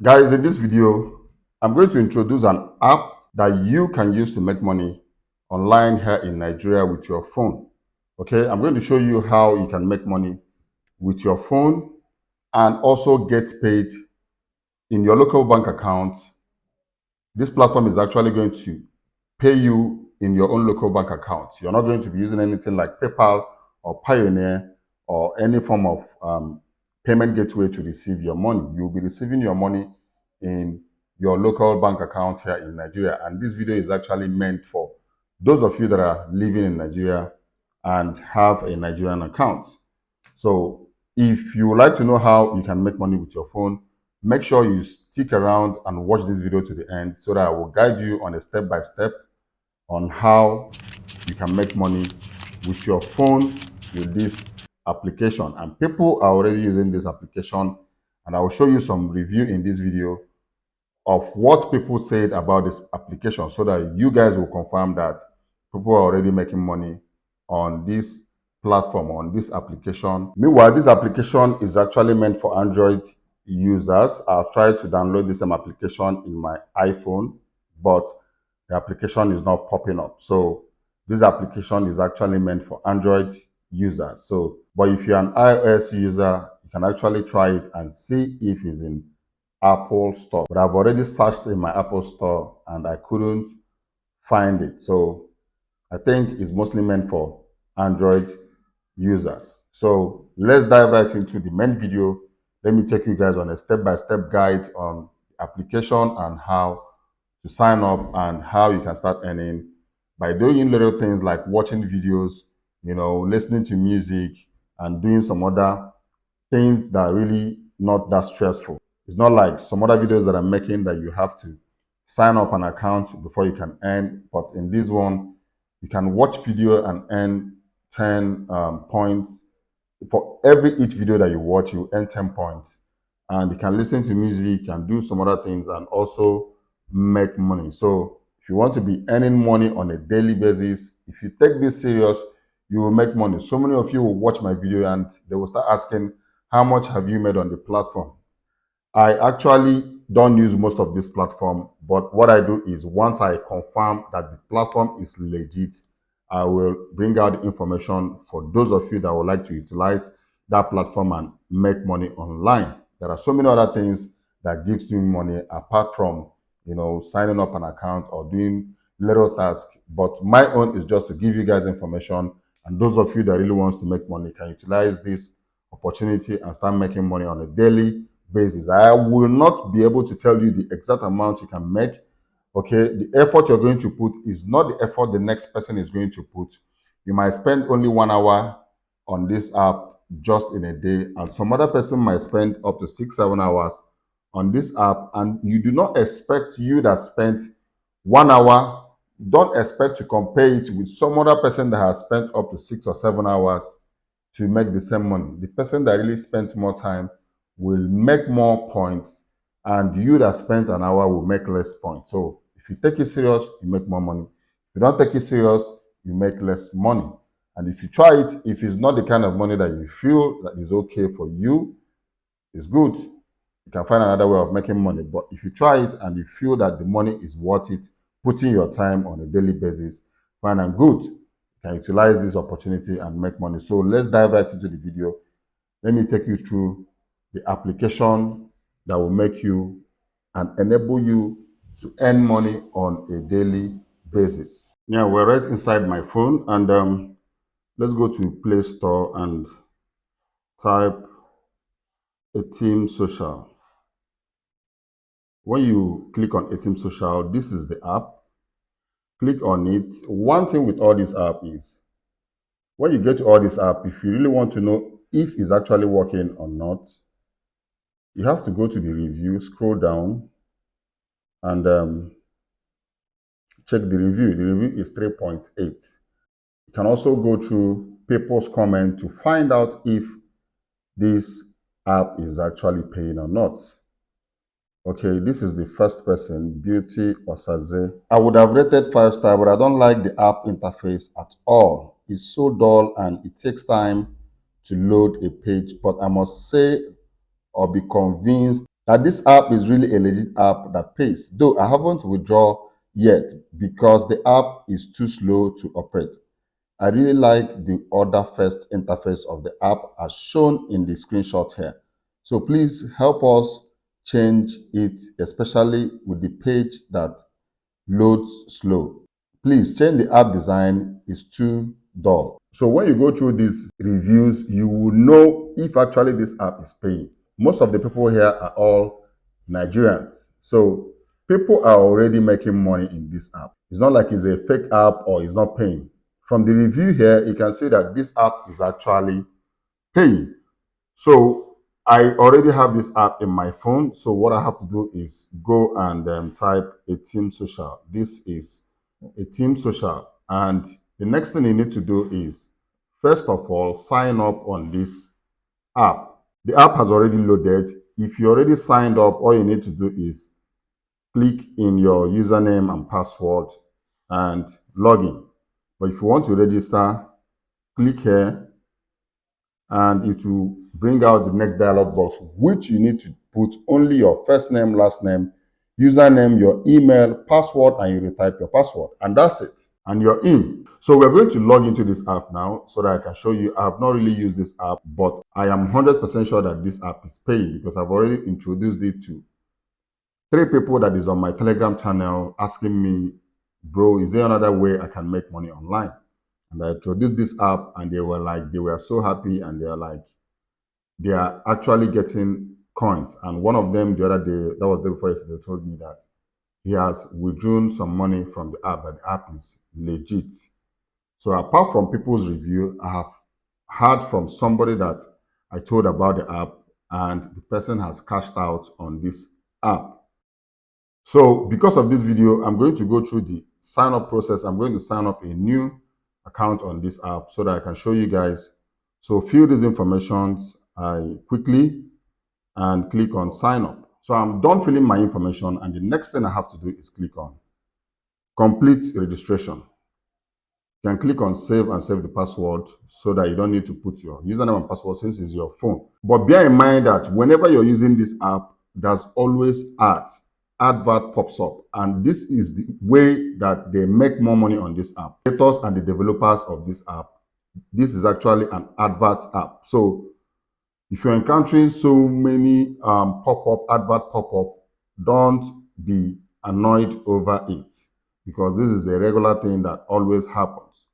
Guys, in this video, I'm going to introduce an app that you can use to make money online here in Nigeria with your phone. Okay, I'm going to show you how you can make money with your phone and also get paid in your local bank account. This platform is actually going to pay you in your own local bank account. You're not going to be using anything like PayPal or Pioneer or any form of payment gateway to receive your money. You'll be receiving your money in your local bank account here in Nigeria. And this video is actually meant for those of you that are living in Nigeria and have a Nigerian account. So if you would like to know how you can make money with your phone, make sure you stick around and watch this video to the end so that I will guide you on a step-by-step on how you can make money with your phone with this application. And people are already using this application, and I will show you some review in this video of what people said about this application so that you guys will confirm that people are already making money on this platform, on this application. Meanwhile, this application is actually meant for Android users. I've tried to download this same application in my iPhone, but the application is not popping up. So this application is actually meant for Android users. So, but if you're an iOS user, you can actually try it and see if it's in Apple Store. But I've already searched in my Apple Store and I couldn't find it. So I think it's mostly meant for Android users. So let's dive right into the main video. Let me take you guys on a step-by-step guide on the application and how to sign up and how you can start earning by doing little things like watching videos, listening to music and doing some other things that are really not that stressful. It's not like some other videos that I'm making that you have to sign up an account before you can earn. But in this one, you can watch video and earn 10 points. For every each video that you watch, you earn 10 points. And you can listen to music and do some other things and also make money. So if you want to be earning money on a daily basis, if you take this serious, you will make money. So many of you will watch my video and they will start asking, how much have you made on the platform? I actually don't use most of this platform, but what I do is once I confirm that the platform is legit, I will bring out the information for those of you that would like to utilize that platform and make money online. There are so many other things that gives you money apart from, signing up an account or doing little tasks. But my own is just to give you guys information, and those of you that really wants to make money can utilize this opportunity and start making money on a daily basis. I will not be able to tell you the exact amount you can make. Okay, the effort you're going to put is not the effort the next person is going to put. You might spend only 1 hour on this app just in a day, and some other person might spend up to 6 7 hours on this app, and you do not expect you that spent 1 hour, don't expect to compare it with some other person that has spent up to 6 or 7 hours to make the same money. The person that really spent more time will make more points, and you that spent an hour will make less points. So if you take it serious, you make more money. If you don't take it serious, you make less money. And if you try it, if it's not the kind of money that you feel that is okay for you, it's good. You can find another way of making money. But if you try it and you feel that the money is worth it, putting your time on a daily basis, fine and good. You can utilize this opportunity and make money. So let's dive right into the video. Let me take you through the application that will make you and enable you to earn money on a daily basis. Yeah, we're right inside my phone, and let's go to Play Store and type a team social. When you click on a team social, this is the app. Click on it. One thing with all this app is when you get to all this app, if you really want to know if it's actually working or not, you have to go to the review, scroll down, and check the review. The review is 3.8. You can also go through people's comment to find out if this app is actually paying or not. Okay, this is the first person, Beauty Osaze. I would have rated 5 star, but I don't like the app interface at all. It's so dull and it takes time to load a page, but I must say or be convinced that this app is really a legit app that pays, though I haven't withdrawn yet because the app is too slow to operate. I really like the order first interface of the app as shown in the screenshot here. So please help us change it, especially with the page that loads slow. Please change the app design, is too dull. So when you go through these reviews, you will know if actually this app is paying. Most of the people here are all Nigerians. So people are already making money in this app. It's not like it's a fake app or it's not paying. From the review here, you can see that this app is actually paying. So I already have this app in my phone. So what I have to do is go and type a team social. This is a team social. And the next thing you need to do is, first of all, sign up on this app. The app has already loaded. If you already signed up, all you need to do is click in your username and password and log in. But if you want to register, click here and it will bring out the next dialog box, which you need to put only your first name, last name, username, your email, password, and you retype your password. And that's it. And you're in. So we're going to log into this app now so that I can show you. I have not really used this app, but I am 100% sure that this app is paying because I've already introduced it to 3 people that is on my Telegram channel asking me, bro, is there another way I can make money online? And I introduced this app and they were so happy and they're like, they are actually getting coins. And one of them the other day, that was the day before yesterday, told me that he has withdrawn some money from the app, but the app is legit. So apart from people's review, I have heard from somebody that I told about the app and the person has cashed out on this app. So because of this video, I'm going to go through the sign up process. I'm going to sign up a new account on this app so that I can show you guys. So fill these informations I quickly and click on sign up. So I'm done filling my information and the next thing I have to do is click on complete registration. You can click on save and save the password so that you don't need to put your username and password since it's your phone. But bear in mind that whenever you're using this app, there's always ads. Advert pops up, and this is the way that they make more money on this app. Creators and the developers of this app, this is actually an advert app. So if you're encountering so many advert pop-up, don't be annoyed over it because this is a regular thing that always happens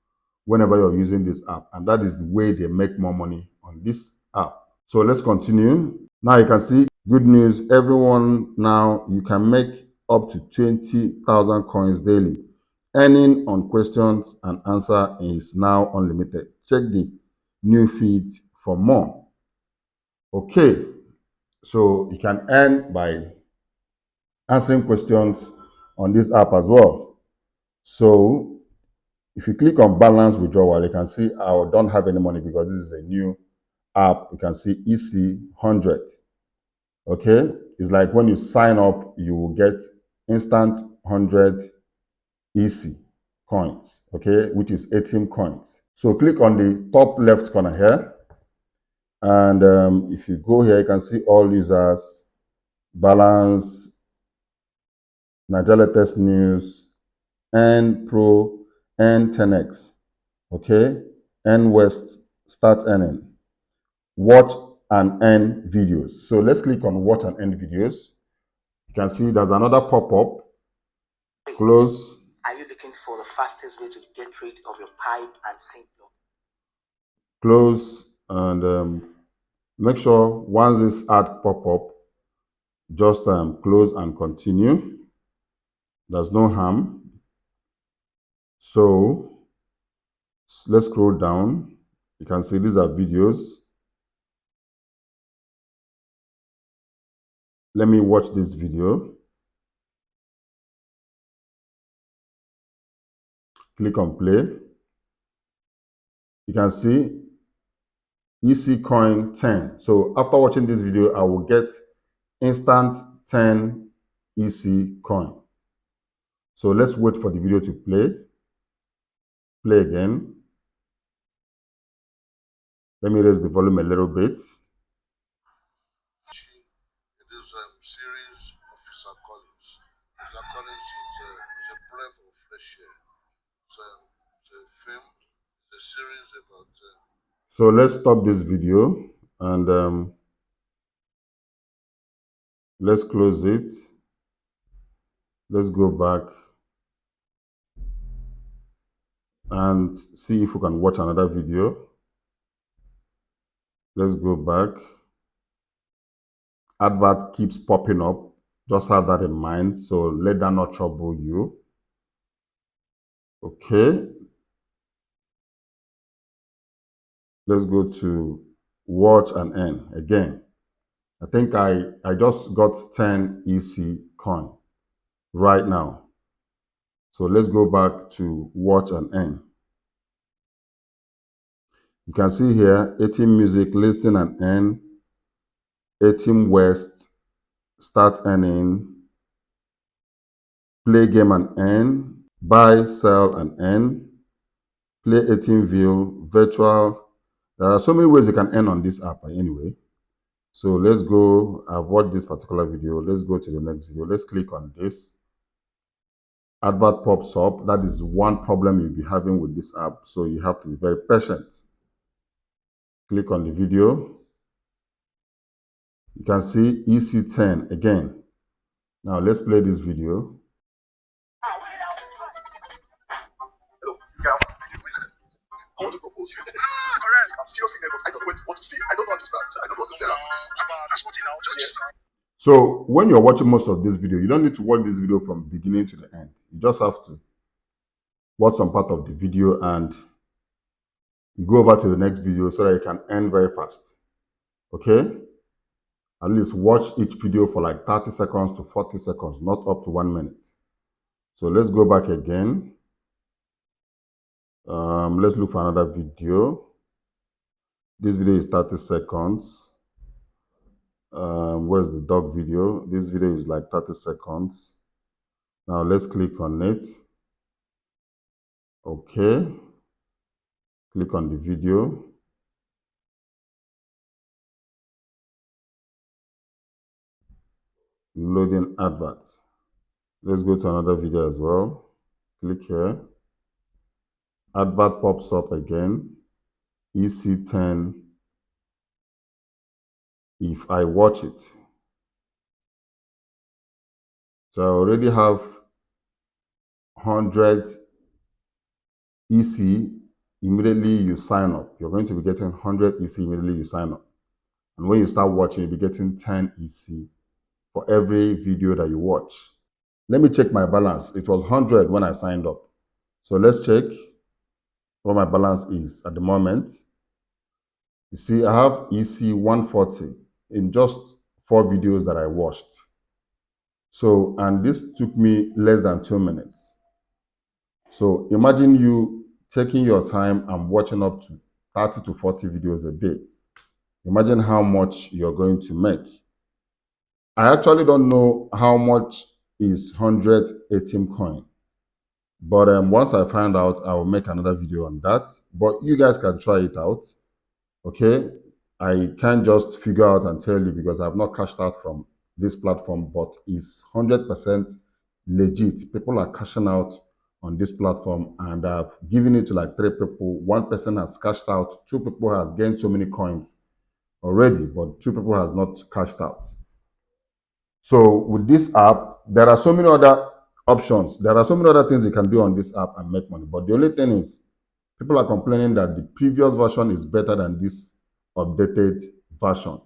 whenever you're using this app. And that is the way they make more money on this app. So let's continue. Now you can see good news. Everyone now you can make up to 20,000 coins daily. Earning on questions and answer is now unlimited. Check the new feed for more. Okay, so you can earn by answering questions on this app as well. So if you click on balance withdrawal, you can see I don't have any money because this is a new app. You can see EC 100. Okay, it's like when you sign up, you will get instant 100 EC coins, okay, which is 18 coins. So click on the top left corner here. And if you go here, you can see all users, balance, Nigeria latest news, N Pro, N 10X, okay, N West, start earning, watch and earn videos. So let's click on watch and earn videos. You can see there's another pop-up. Close. Are you looking for the fastest way to get rid of your pipe and sink block? Close and make sure once this ad pop up, just close and continue. There's no harm. So let's scroll down. You can see these are videos. Let me watch this video. Click on play. You can see EC coin 10. So after watching this video, I will get instant 10 EC coin. So let's wait for the video to play. Play again. Let me raise the volume a little bit. So let's stop this video and let's close it. Let's go back and see if we can watch another video. Let's go back. Advert keeps popping up. Just have that in mind. So let that not trouble you. Okay. Let's go to watch and earn again. I think I just got 10 EC coin right now. So let's go back to watch and earn. You can see here 18 music, listen and earn, 18 West, start earning, play game and earn, buy, sell and earn, play 18 view, virtual. There are so many ways you can earn on this app anyway. So let's go. I've watched this particular video. Let's go to the next video. Let's click on this. Advert pops up. That is one problem you'll be having with this app. So you have to be very patient. Click on the video. You can see EC10 again. Now let's play this video. Hello, girl. I want to propose you. Correct. I'm seriously nervous. I don't know what to say. I don't know how to start. I don't know what to tell. That's what you know. Just start. So when you're watching most of this video, you don't need to watch this video from beginning to the end. You just have to watch some part of the video and you go over to the next video so that you can end very fast. Okay? At least watch each video for like 30 seconds to 40 seconds, not up to 1 minute. So let's go back again. Let's look for another video. This video is 30 seconds. Where's the dog video? This video is like 30 seconds. Now let's click on it. Okay. Click on the video. Loading adverts. Let's go to another video as well. Click here. Advert pops up again. EC10. If I watch it. So I already have 100 EC. Immediately you sign up. You're going to be getting 100 EC immediately you sign up. And when you start watching, you'll be getting 10 EC for every video that you watch. Let me check my balance. It was 100 when I signed up. So let's check what my balance is at the moment. You see, I have EC 140 in just 4 videos that I watched. So, and this took me less than 2 minutes. So imagine you taking your time and watching up to 30 to 40 videos a day. Imagine how much you're going to make. I actually don't know how much is 100 ATM coin. But once I find out, I will make another video on that. But you guys can try it out. Okay. I can't just figure out and tell you because I've not cashed out from this platform, but it's 100% legit. People are cashing out on this platform and I've given it to like 3 people. 1 person has cashed out. 2 people has gained so many coins already, but 2 people has not cashed out. So with this app, there are so many other options. There are so many other things you can do on this app and make money. But the only thing is, people are complaining that the previous version is better than this updated version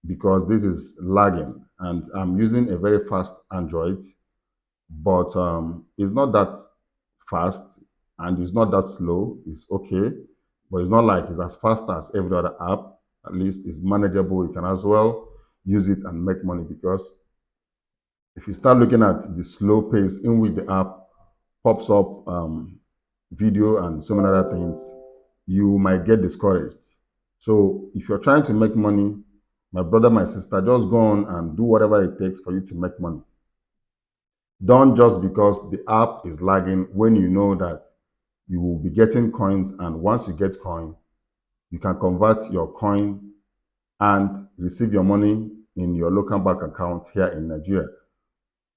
because this is lagging. And I'm using a very fast Android, but it's not that fast and it's not that slow. It's okay, but it's not like it's as fast as every other app. At least it's manageable. You can as well use it and make money because if you start looking at the slow pace in which the app pops up video and so many other things, you might get discouraged. So if you're trying to make money, my brother, my sister, just go on and do whatever it takes for you to make money. Don't just because the app is lagging when you know that you will be getting coins, and once you get coin, you can convert your coin and receive your money in your local bank account here in Nigeria.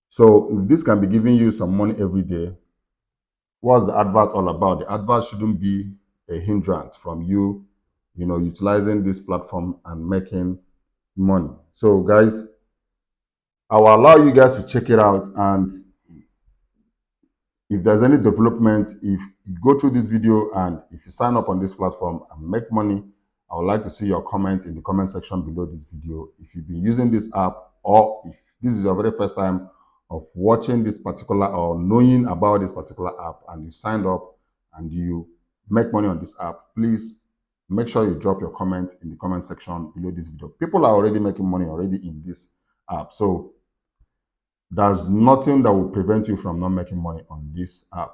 So if this can be giving you some money every day, what's the advert all about? The advert shouldn't be a hindrance from you, utilizing this platform and making money. So guys, I will allow you guys to check it out, and if there's any development, if you go through this video and if you sign up on this platform and make money, I would like to see your comment in the comment section below this video. If you've been using this app, or if this is your very first time of watching this particular or knowing about this particular app and you signed up and you make money on this app, please make sure you drop your comment in the comment section below this video. People are already making money already in this app, so there's nothing that will prevent you from not making money on this app.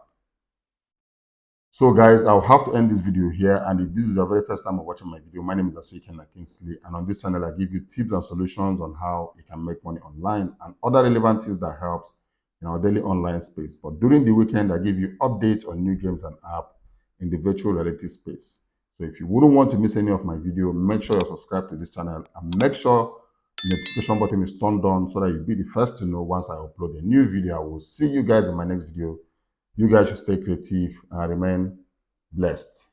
So guys, I'll have to end this video here, and if this is your very first time of watching my video, my name is Asuiken Kingsley, and on this channel I give you tips and solutions on how you can make money online and other relevant tips that helps in our daily online space. But during the weekend, I give you updates on new games and apps in the virtual reality space. So if you wouldn't want to miss any of my video, make sure you're subscribed to this channel and make sure the notification button is turned on so that you'll be the first to know once I upload a new video. I will see you guys in my next video. You guys should stay creative and remain blessed.